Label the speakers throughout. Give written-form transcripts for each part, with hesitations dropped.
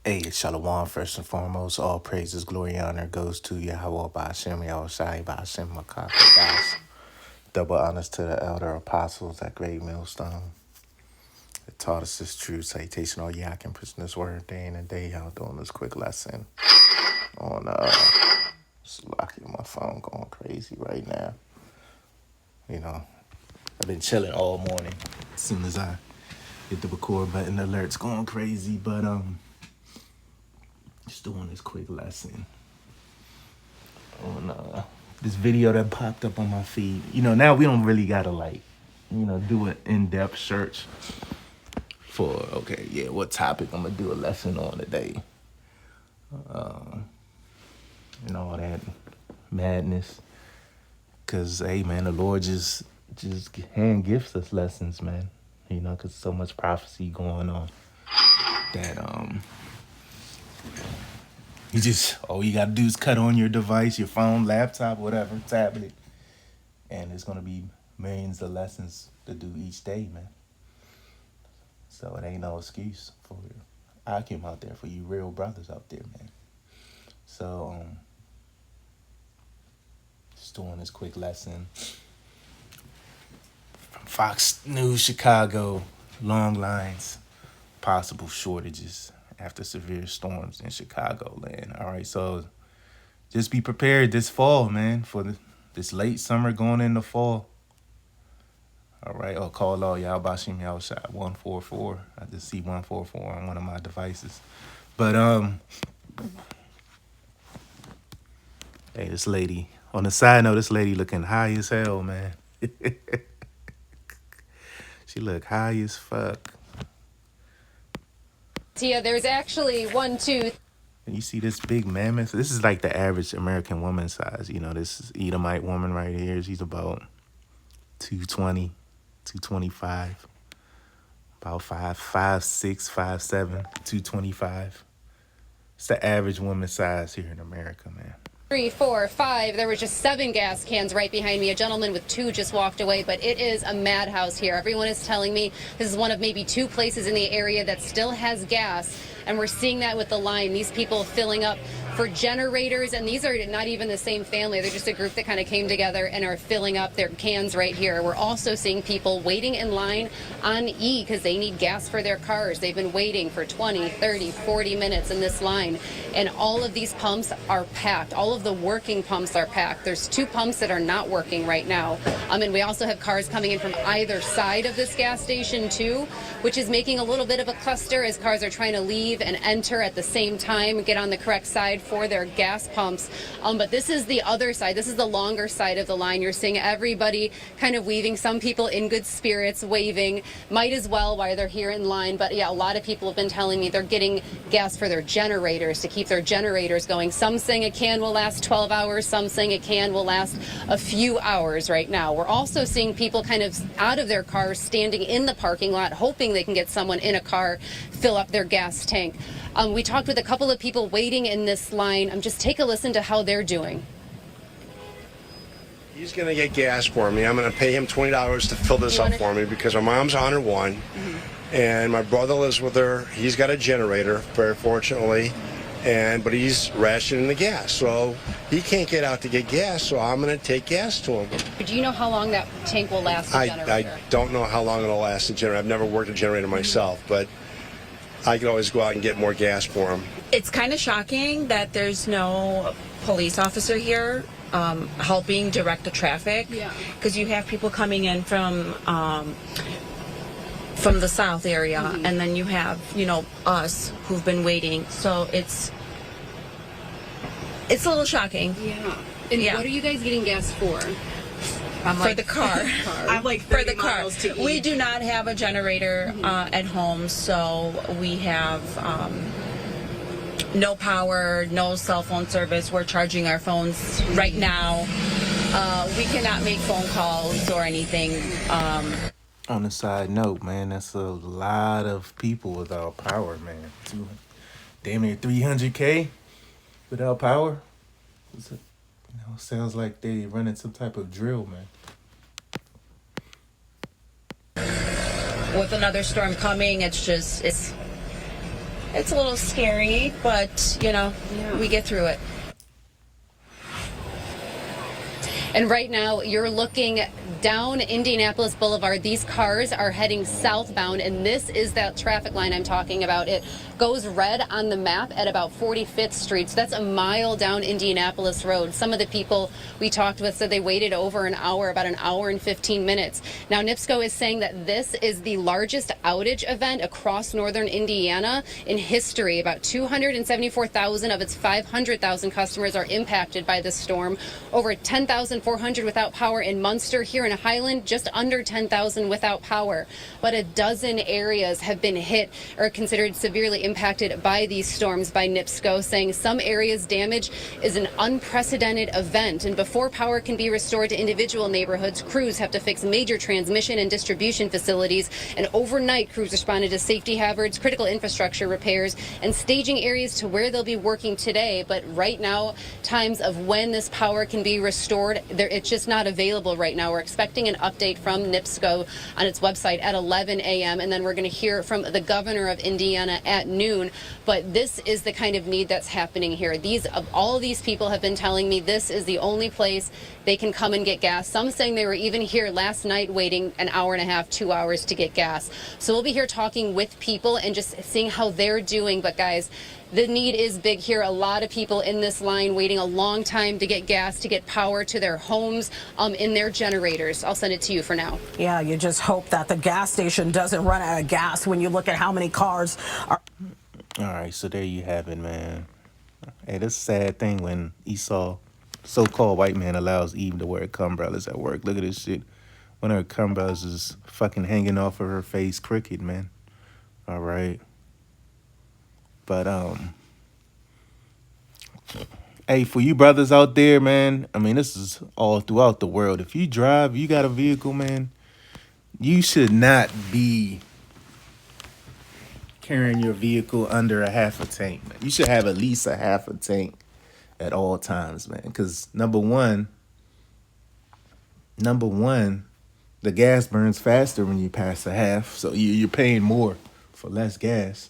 Speaker 1: Hey, Shalom, first and foremost. All praises, glory, honor goes to Yahweh Ba'ashem, Yahushai Ba'ashem, Makaka. Double honors to the elder apostles at Great Millstone. That taught us this true citation. All y'all can push this word day in and day out doing this quick lesson on Slocky. My phone going crazy right now. You know, I've been chilling all morning. As soon as I hit the record button, the alert's going crazy. But just doing this quick lesson on this video that popped up on my feed. You know, now we don't really gotta do an in-depth search for what topic I'm gonna do a lesson on today. And all that madness. Cause hey man, the Lord just hand gifts us lessons, man. You know, cause so much prophecy going on that all you gotta do is cut on your device, your phone, laptop, whatever, tablet, and it's gonna be millions of lessons to do each day, man. So it ain't no excuse for Akim out there, for you real brothers out there, man. So just doing this quick lesson from Fox News Chicago. Long lines, possible shortages after severe storms in Chicagoland. All right, so just be prepared this fall, man, for this late summer going into fall. All right, or call all y'all Bashim Yahushai 144. I just see 144 on one of my devices. But hey, this lady. On the side note, this lady looking high as hell, man. She look high as fuck.
Speaker 2: Tia, there's actually 1, 2.
Speaker 1: And you see this big mammoth? This is like the average American woman size. You know, this is Edomite woman right here. She's about 220, 225. About 5'6", 5'7", 225. It's the average woman size here in America, man.
Speaker 2: 3, 4, 5. There were just 7 gas cans right behind me. A gentleman with 2 just walked away, but it is a madhouse here. Everyone is telling me this is one of maybe 2 places in the area that still has gas, and we're seeing that with the line. These people filling up for generators, and these are not even the same family. They're just a group that kind of came together and are filling up their cans right here. We're also seeing people waiting in line on E because they need gas for their cars. They've been waiting for 20, 30, 40 minutes in this line, and all of these pumps are packed. All of the working pumps are packed. There's 2 pumps that are not working right now. And we also have cars coming in from either side of this gas station too, which is making a little bit of a cluster as cars are trying to leave and enter at the same time, get on the correct side for their gas pumps. But this is the other side. This is the longer side of the line. You're seeing everybody kind of weaving, some people in good spirits, waving, might as well while they're here in line. But yeah, a lot of people have been telling me they're getting gas for their generators to keep their generators going. Some saying a can will last 12 hours. Some saying a can will last a few hours right now. We're also seeing people kind of out of their cars, standing in the parking lot, hoping they can get someone in a car, fill up their gas tank. We talked with a couple of people waiting in this line. Just take a listen to how they're doing.
Speaker 3: He's going to get gas for me. I'm going to pay him $20 to fill this up for me because my mom's 101, and my brother lives with her. He's got a generator, very fortunately, but he's rationing the gas, so he can't get out to get gas, so I'm going to take gas to him.
Speaker 2: But do you know how long that tank will last, the generator?
Speaker 3: I don't know how long it'll last, the generator. I've never worked a generator myself, but I could always go out and get more gas for him.
Speaker 4: It's kind of shocking that there's no police officer here helping direct the traffic, because you have people coming in from the south area, and then you have, us who've been waiting. So it's a little shocking.
Speaker 2: Yeah. And what are you guys getting gas for?
Speaker 4: For the car.
Speaker 5: I'm like
Speaker 4: for the
Speaker 5: 30
Speaker 4: car.
Speaker 5: miles to
Speaker 4: We
Speaker 5: eat.
Speaker 4: do not have a generator at home, so we have no power, no cell phone service. We're charging our phones right now. We cannot make phone calls or anything.
Speaker 1: On a side note, man, that's a lot of people without power, man. Damn near 300K without power. Sounds like they running some type of drill, man.
Speaker 4: With another storm coming, it's It's a little scary, but, we get through it.
Speaker 2: And right now, you're looking down Indianapolis Boulevard. These cars are heading southbound, and this is that traffic line I'm talking about. It goes red on the map at about 45th Street. So that's a mile down Indianapolis Road. Some of the people we talked with said they waited over an hour, about an hour and 15 minutes. Now, NIPSCO is saying that this is the largest outage event across northern Indiana in history. About 274,000 of its 500,000 customers are impacted by this storm. Over 10,400 without power in Munster. Here in Highland, just under 10,000 without power. But a dozen areas have been hit or considered severely impacted by these storms by NIPSCO, saying some areas' damage is an unprecedented event. And before power can be restored to individual neighborhoods, crews have to fix major transmission and distribution facilities. And overnight, crews responded to safety hazards, critical infrastructure repairs, and staging areas to where they'll be working today. But right now, times of when this power can be restored, it's just not available right now. We're expecting an update from NIPSCO on its website at 11 a.m. and then we're going to hear from the governor of Indiana at noon. But this is the kind of need that's happening here. All of these people have been telling me this is the only place they can come and get gas. Some saying they were even here last night waiting an hour and a half, 2 hours to get gas. So we'll be here talking with people and just seeing how they're doing. But guys, the need is big here. A lot of people in this line waiting a long time to get gas, to get power to their homes, in their generators. I'll send it to you for now.
Speaker 5: Yeah, you just hope that the gas station doesn't run out of gas when you look at how many cars are.
Speaker 1: All right, so there you have it, man. Hey, this sad thing when Esau, so-called white man, allows Eve to wear umbrellas at work. Look at this shit. One of her umbrellas is fucking hanging off of her face crooked, man. All right. But, hey, for you brothers out there, man, I mean, this is all throughout the world. If you drive, you got a vehicle, man, you should not be carrying your vehicle under a half a tank, man. You should have at least a half a tank at all times, man. Because number one, the gas burns faster when you pass a half. So you're paying more for less gas.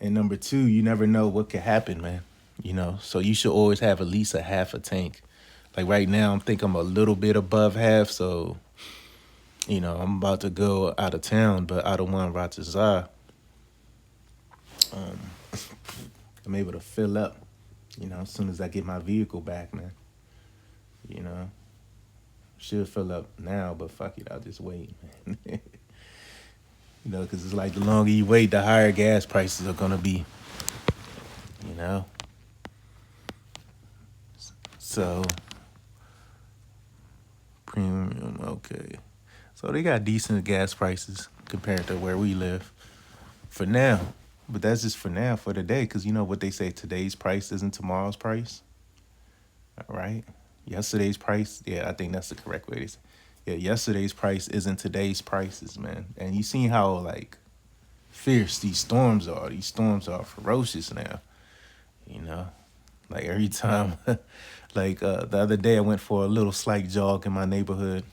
Speaker 1: And number two, you never know what could happen, man. So you should always have at least a half a tank. Like right now, I'm a little bit above half. So, I'm about to go out of town, but out of one Ratazar. I'm able to fill up, as soon as I get my vehicle back, man. Should fill up now, but fuck it, I'll just wait, man. Because it's like the longer you wait, the higher gas prices are going to be, So, premium, okay. So they got decent gas prices compared to where we live for now. But that's just for now, for today, because you know what they say, today's price isn't tomorrow's price. All right? Yesterday's price, yeah, I think that's the correct way to say it. Yeah, yesterday's price isn't today's prices, man. And you seen how, like, fierce these storms are. These storms are ferocious now, Like, every time, like, the other day I went for a little slight jog in my neighborhood.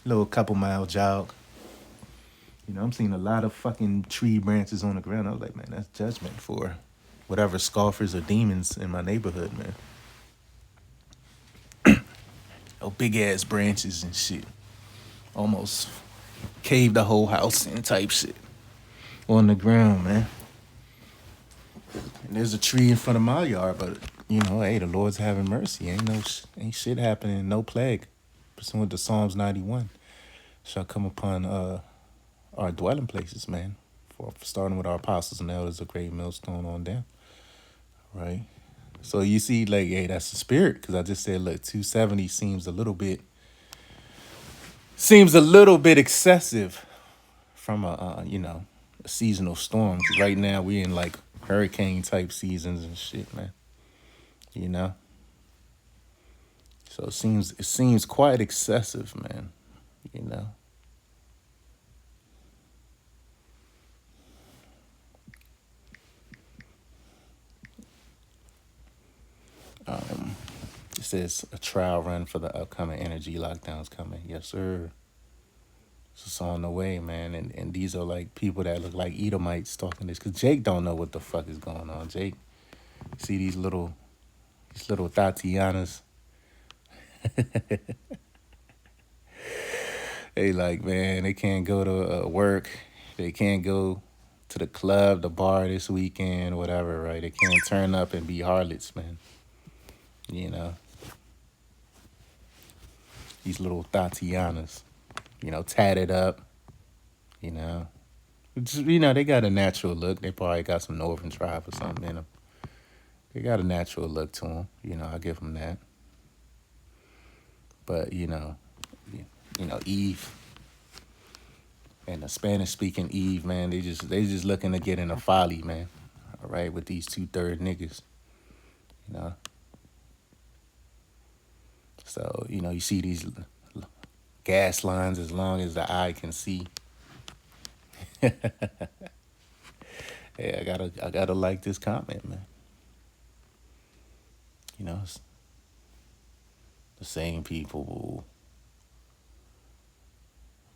Speaker 1: Little couple-mile jog. I'm seeing a lot of fucking tree branches on the ground. I was like, man, that's judgment for whatever scoffers or demons in my neighborhood, man. Oh, big-ass branches and shit. Almost caved the whole house in type shit. On the ground, man. And there's a tree in front of my yard, but, hey, the Lord's having mercy. Ain't shit happening, no plague. Pursuant to Psalms 91. Shall come upon our dwelling places, man. For starting with our apostles and elders, a great millstone on down. Right? So you see, like, hey, that's the spirit. Because I just said, look, 270 seems a little bit excessive from a seasonal storm. 'Cause right now we're in like hurricane type seasons and shit, man. So it seems quite excessive, man. It says a trial run for the upcoming energy lockdowns coming. Yes, sir. It's on the way, man. And these are like people that look like Edomites talking this. Because Jake don't know what the fuck is going on. Jake, see these little Tatianas. They like, man, they can't go to work. They can't go to the club, the bar this weekend, whatever, right? They can't turn up and be harlots, man. You know, these little Tatianas, tatted up, you know. Just, they got a natural look. They probably got some Northern Tribe or something in them. They got a natural look to them. I give them that. But, Eve and the Spanish-speaking Eve, man, they just looking to get in a folly, man. All right, with these 2/3 niggas, So, you see these gas lines as long as the eye can see. Hey, I gotta like this comment, man. It's the same people,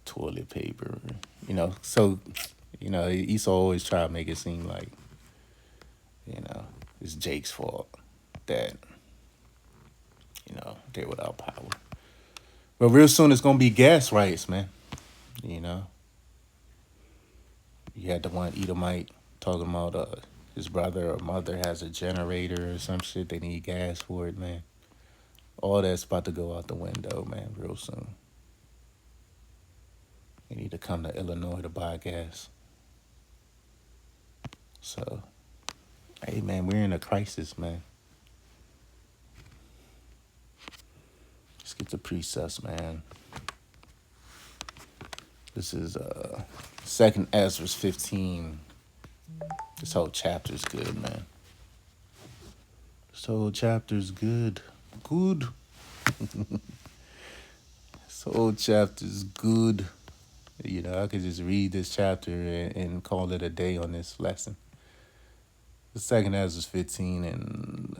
Speaker 1: toilet paper, So, Esau always try to make it seem like, it's Jake's fault that, they're without power. But real soon it's gonna be gas riots, man. You had the one Edomite talking about his brother or mother has a generator or some shit. They need gas for it, man. All that's about to go out the window, man, real soon. They need to come to Illinois to buy gas. So, hey, man, we're in a crisis, man. Let's get the precepts, man. This is 2nd Ezra 15. This whole chapter's good, man. This whole chapter's good. Good. This whole chapter's good. I could just read this chapter and call it a day on this lesson. The 2nd Ezra 15 and...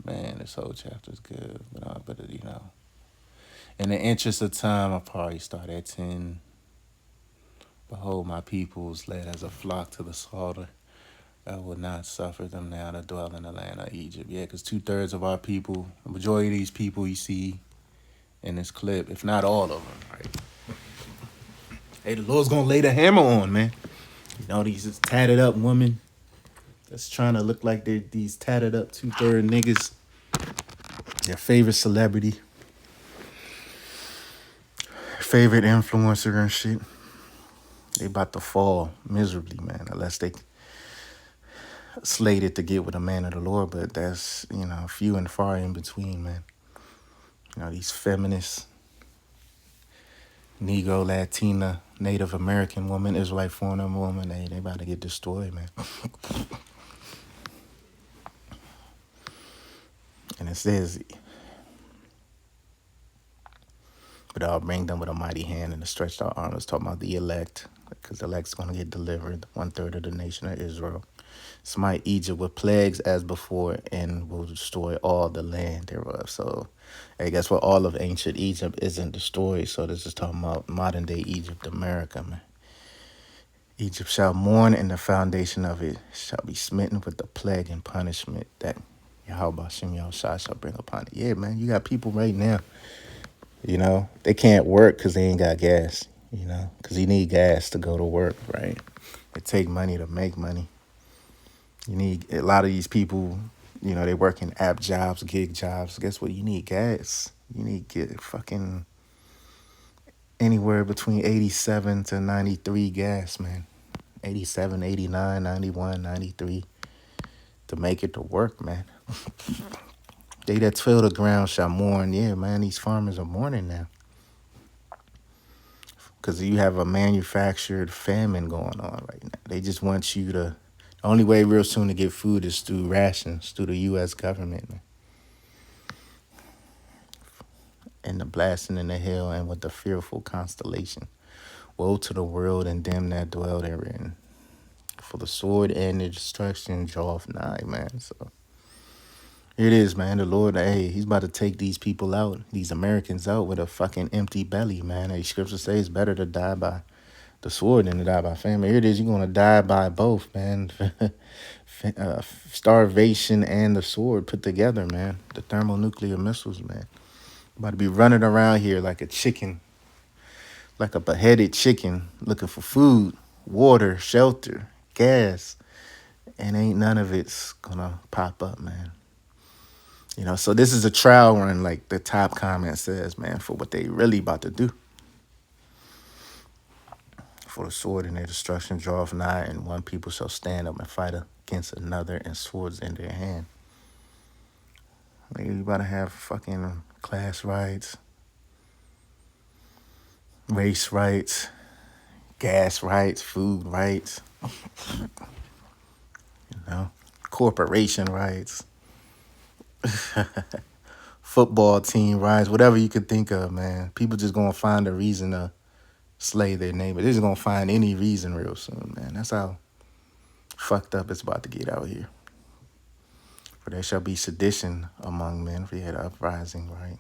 Speaker 1: Man, this whole chapter's good. But in the interest of time, I'll probably start at 10. Behold, my people is led as a flock to the slaughter. I will not suffer them now to dwell in the land of Egypt. Yeah, because 2/3 of our people, the majority of these people you see in this clip, if not all of them, right? Hey, the Lord's going to lay the hammer on, man. These tatted up women that's trying to look like they're these tatted up 2/3 niggas. Their favorite celebrity. Favorite influencer and shit. They about to fall miserably, man, unless they slated to get with a man of the Lord, but that's, few and far in between, man. These feminists, Negro, Latina, Native American woman, Israelite foreign woman, they about to get destroyed, man. And it says, but I'll bring them with a mighty hand and a stretched out arm. It's talking about the elect, because the elect's going to get delivered, 1/3 of the nation of Israel. Smite Egypt with plagues as before, and will destroy all the land thereof. So, I guess what, all of ancient Egypt isn't destroyed. So this is talking about modern day Egypt, America, man. Egypt shall mourn, and the foundation of it shall be smitten with the plague and punishment that Yahweh Hashem Yahushua shall bring upon it. Yeah, man, you got people right now, they can't work because they ain't got gas, because you need gas to go to work, right? It take money to make money. You need, a lot of these people, they work in app jobs, gig jobs. Guess what? You need gas. You need to get fucking anywhere between 87 to 93 gas, man. 87, 89, 91, 93 to make it to work, man. They that till the ground shall mourn. Yeah, man, these farmers are mourning now. Because you have a manufactured famine going on right now. They just want you to... The only way real soon to get food is through rations, through the U.S. government, man. And the blasting in the hell and with the fearful constellation. Woe to the world and them that dwell therein. For the sword and the destruction draweth nigh, man. So, Here it is, man. The Lord, hey, he's about to take these people out, these Americans out with a fucking empty belly, man. Hey, scripture says it's better to die by the sword than to die by famine. Here it is, you're going to die by both, man. Starvation and the sword put together, man. The thermonuclear missiles, man. About to be running around here like a chicken, like a beheaded chicken, looking for food, water, shelter, gas, and ain't none of it's gonna pop up, man. You know, so this is a trial run, like the top comment says, man, for what they really about to do. For the sword in their destruction draweth nigh, and one people shall stand up and fight against another, and swords in their hand. Like, you about to have fucking class rights, race rights, gas rights, food rights, you know, corporation rights, football team rights, whatever you could think of, man. People just gonna find a reason to slay their neighbor. They're just gonna find any reason real soon, man. That's how fucked up it's about to get out here. For there shall be sedition among men, for you had uprising, right?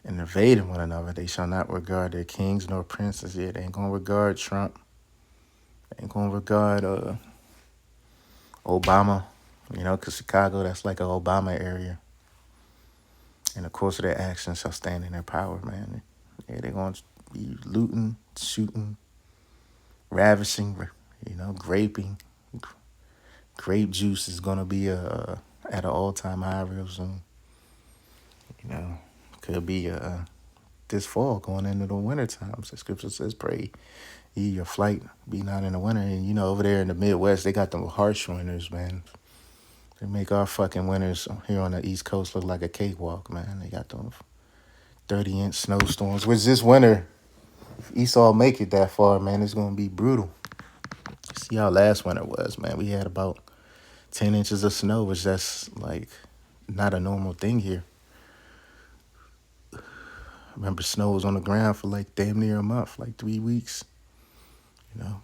Speaker 1: And invading one another, they shall not regard their kings nor princes. Yeah, they ain't gonna regard Trump. They ain't gonna regard Obama, you know, because Chicago, that's like an Obama area. And the course of their actions shall stand in their power, man. Yeah, they're going to be looting, shooting, ravishing, you know, graping. Grape juice is going to be at an all-time high real soon. You know, could be this fall going into the winter times. The scripture says, pray ye your flight be not in the winter. And, you know, over there in the Midwest, they got them harsh winters, man. They make our fucking winters here on the East Coast look like a cakewalk, man. They got them 30-inch snowstorms, which this winter, if Esau make it that far, man, it's going to be brutal. See how last winter was, man. We had about 10 inches of snow, which that's like not a normal thing here. I remember snow was on the ground for like damn near a month, like 3 weeks, you know.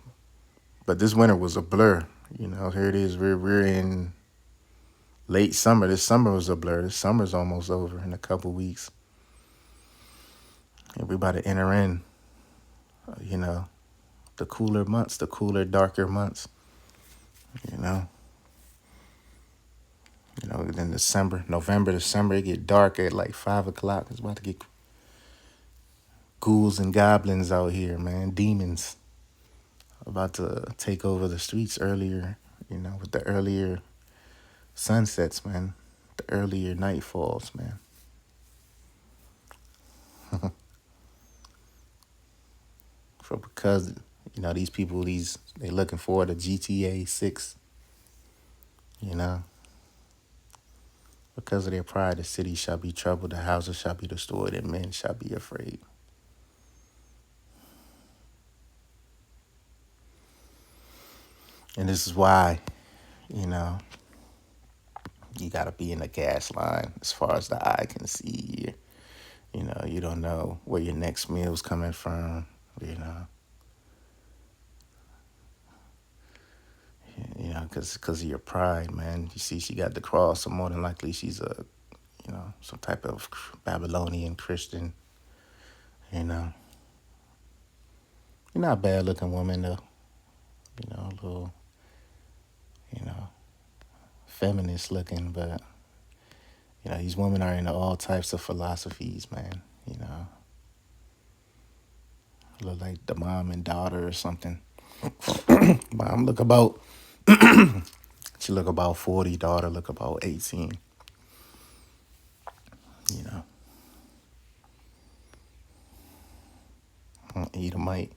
Speaker 1: But this winter was a blur, you know. Here it is, we're in late summer. This summer was a blur. This summer's almost over in a couple weeks. And we're about to enter in, you know, the cooler months, the cooler, darker months, you know. You know, then November, December, it get dark at like 5 o'clock. It's about to get ghouls and goblins out here, man. Demons about to take over the streets earlier, you know, with the earlier sunsets, man. The earlier nightfalls, man. Because, you know, these people, they looking forward to GTA 6, you know. Because of their pride, the city shall be troubled, the houses shall be destroyed, and men shall be afraid. And this is why, you know, you got to be in the gas line as far as the eye can see. You know, you don't know where your next meal's coming from, you know. You know, because of your pride, man. You see, she got the cross, so more than likely she's you know, some type of Babylonian Christian, you know. You're not a bad-looking woman, though. You know, a little, you know, feminist-looking, but, you know, these women are into all types of philosophies, man, you know. Look like the mom and daughter or something. Mom look about... She look about 40, daughter look about 18. You know. Edomite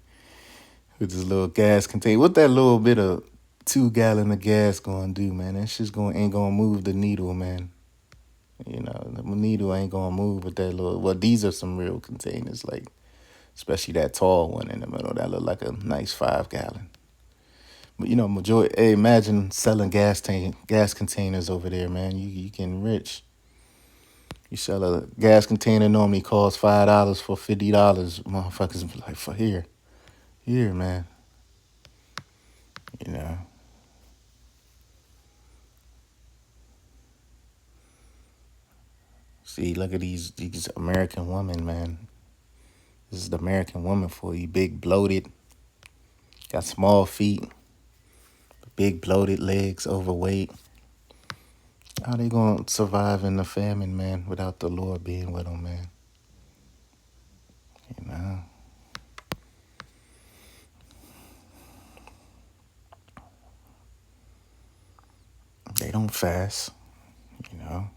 Speaker 1: with this little gas container. What that little bit of 2 gallon of gas gonna do, man? That shit's ain't gonna move the needle, man. You know, the needle ain't gonna move with that little. Well, these are some real containers, like especially that tall one in the middle. That look like a nice 5 gallon. But, you know, majority, hey, imagine selling gas containers over there, man. You getting rich. You sell a gas container, normally costs $5 for $50. Motherfuckers be like, for here, man. You know. See, look at these American women, man. This is the American woman for you. Big bloated, got small feet, big bloated legs, overweight. How they gonna survive in the famine, man, without the Lord being with them, man? You know. They don't fast, you know.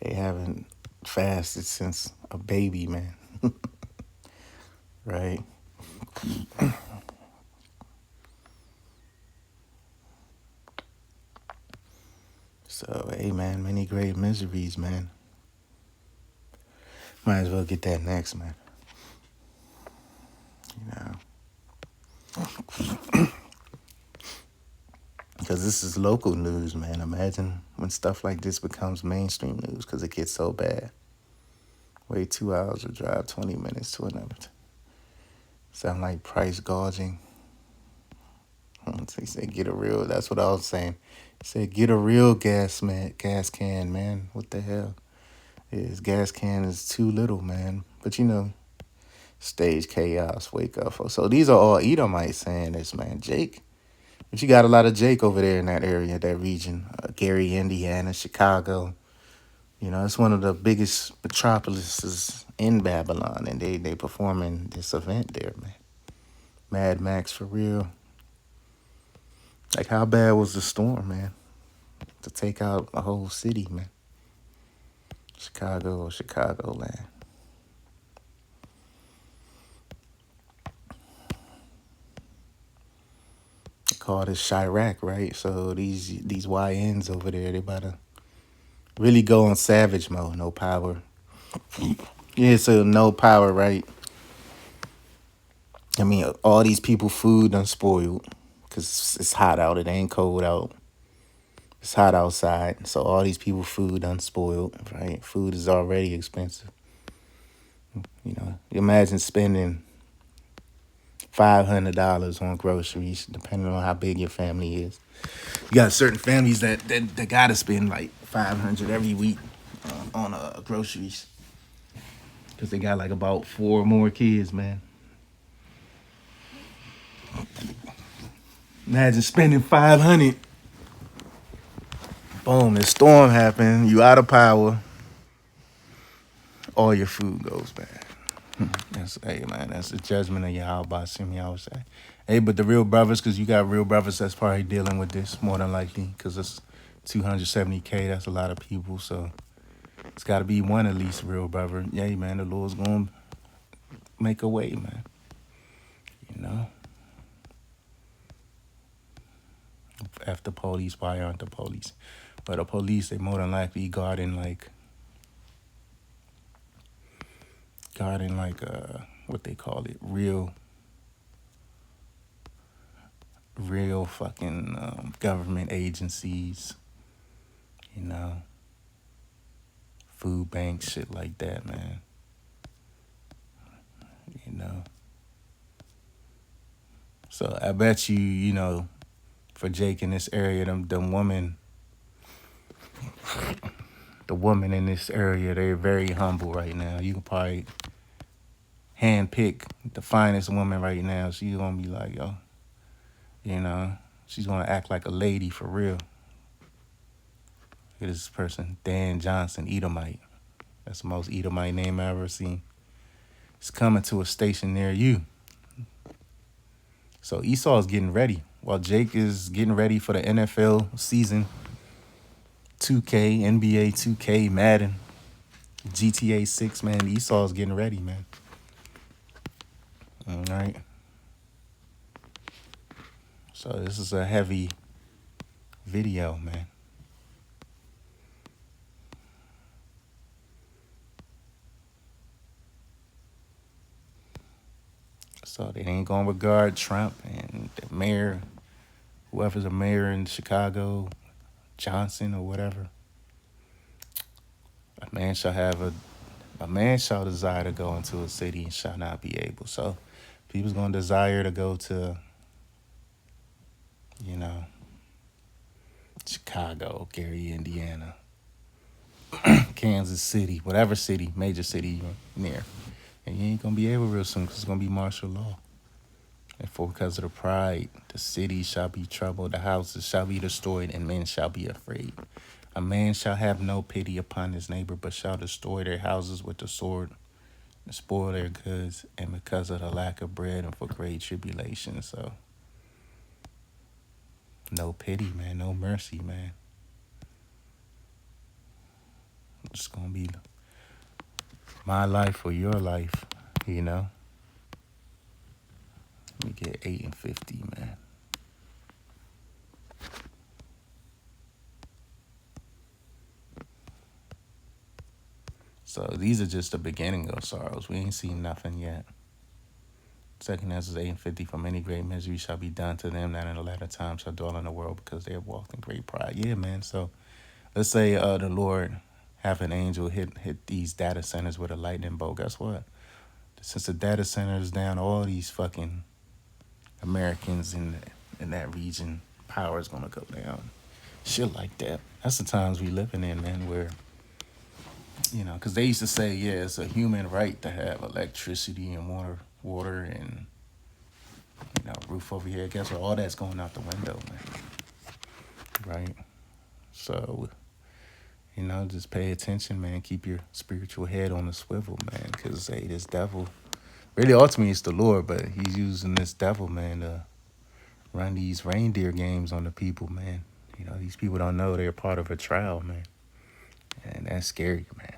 Speaker 1: They haven't fasted since a baby, man. Right? So, hey, man, many great miseries, man. Might as well get that next, man. You know. Because this is local news, man. Imagine when stuff like this becomes mainstream news because it gets so bad. Wait 2 hours to drive 20 minutes to another. Sound like price gouging. He said, get a real, that's what I was saying. He said, get a real gas can, man. What the hell? His gas can is too little, man. But you know, stage chaos, wake up. So these are all Edomites saying this, man. Jake. But you got a lot of Jake over there in that area, that region. Gary, Indiana, Chicago. You know, it's one of the biggest metropolises in Babylon. And they performing this event there, man. Mad Max for real. Like, how bad was the storm, man? To take out a whole city, man. Chicagoland. They call this Chirac, right? So these YNs over there, they about to really go on savage mode. No power. Yeah, so no power, right? I mean, all these people food done spoiled because it's hot out. It ain't cold out. It's hot outside. So all these people food done spoiled, right? Food is already expensive. You know, imagine spending $500 on groceries, depending on how big your family is. You got certain families that got to spend like $500 every week on groceries because they got like about 4 more kids, man. Imagine spending $500. Boom, the storm happened. You out of power. All your food goes bad. Hey, man, that's the judgment of Yahweh Shem Yahweh. Hey, but the real brothers, because you got real brothers that's probably dealing with this more than likely, because it's 270K. That's a lot of people, so it's got to be one at least real brother. Yeah, man, the Lord's going to make a way, man. You know? After police, why aren't the police? But the police, they more than likely guarding what they call it, real fucking government agencies, you know, food banks, shit like that, man. You know. So I bet you know, for Jake in this area, the woman in this area, they're very humble right now. You can probably handpick the finest woman right now. She's gonna be like, yo, you know, she's gonna act like a lady for real. Look at this person, Dan Johnson, Edomite. That's the most Edomite name I've ever seen. It's coming to a station near you. So Esau is getting ready while Jake is getting ready for the NFL season. 2K, NBA 2K, Madden, GTA 6, man. Esau's getting ready, man. All right. So this is a heavy video, man. So they ain't gonna regard Trump and the mayor, whoever's a mayor in Chicago, Johnson or whatever. A man shall desire to go into a city and shall not be able. So people's gonna desire to go to, you know, Chicago, Gary, Indiana. Kansas City, whatever city, major city you're near. And you ain't gonna be able real soon because it's gonna be martial law. And for because of the pride, the city shall be troubled, the houses shall be destroyed, and men shall be afraid. A man shall have no pity upon his neighbor, but shall destroy their houses with the sword, and spoil their goods, and because of the lack of bread and for great tribulation. So, no pity, man, no mercy, man. It's gonna be my life or your life, you know. Let me get 8 and 50, man. So these are just the beginning of sorrows. We ain't seen nothing yet. Second Ezra 8 and 50, for many great misery shall be done to them that in the latter time shall dwell in the world because they have walked in great pride. Yeah, man. So let's say the Lord have an angel hit these data centers with a lightning bolt. Guess what? Since the data center is down, all these fucking Americans in that region, power is gonna go down. Shit like that. That's the times we living in, man, where, you know, because they used to say, yeah, it's a human right to have electricity and water and, you know, roof over here. Guess what? All that's going out the window, man. Right? So, you know, just pay attention, man. Keep your spiritual head on the swivel, man. Because, hey, this devil, really ultimately it's the Lord, but he's using this devil, man, to run these reindeer games on the people, man. You know, these people don't know they're part of a trial, man. And that's scary, man.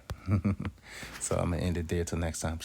Speaker 1: So I'm going to end it there till next time.